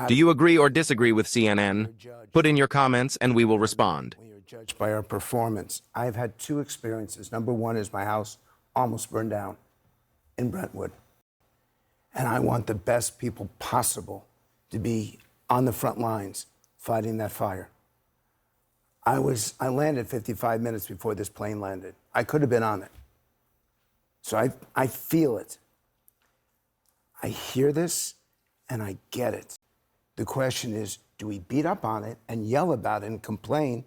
Do you agree or disagree with CNN? Put in your comments and we will respond. We are judged by our performance. I've had two experiences. Number one is my house almost burned down in Brentwood. And I want the best people possible to be on the front lines fighting that fire. I landed 55 minutes before this plane landed. I could have been on it. So I feel it. I hear this and I get it. The question is, do we beat up on it and yell about it and complain,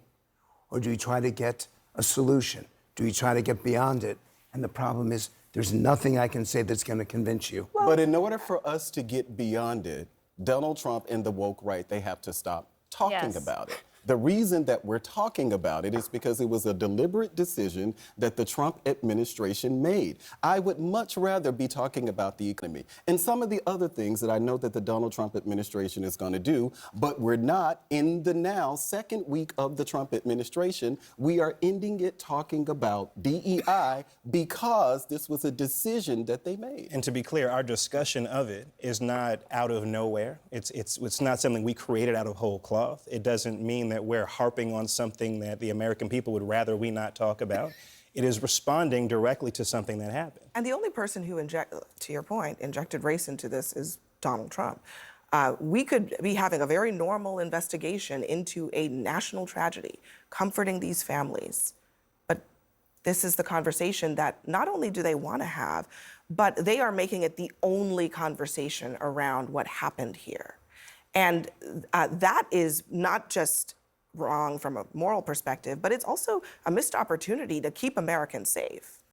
or do we try to get a solution? Do we try to get beyond it? And the problem is, there's nothing I can say that's going to convince you. But in order for us to get beyond it, Donald Trump and the woke right, they have to stop talking about it. The reason that we're talking about it is because it was a deliberate decision that the Trump administration made. I would much rather be talking about the economy and some of the other things that I know that the Donald Trump administration is going to do, but we're not in the now second week of the Trump administration. We are ending it talking about DEI because this was a decision that they made. And to be clear, our discussion of it is not out of nowhere. It's not something we created out of whole cloth. It doesn't mean that we're harping on something that the American people would rather we not talk about. It is responding directly to something that happened. And the only person who, to your point, injected race into this is Donald Trump. We could be having a very normal investigation into a national tragedy, comforting these families. But this is the conversation that not only do they want to have, but they are making it the only conversation around what happened here. And that is not just wrong from a moral perspective, but it's also a missed opportunity to keep Americans safe.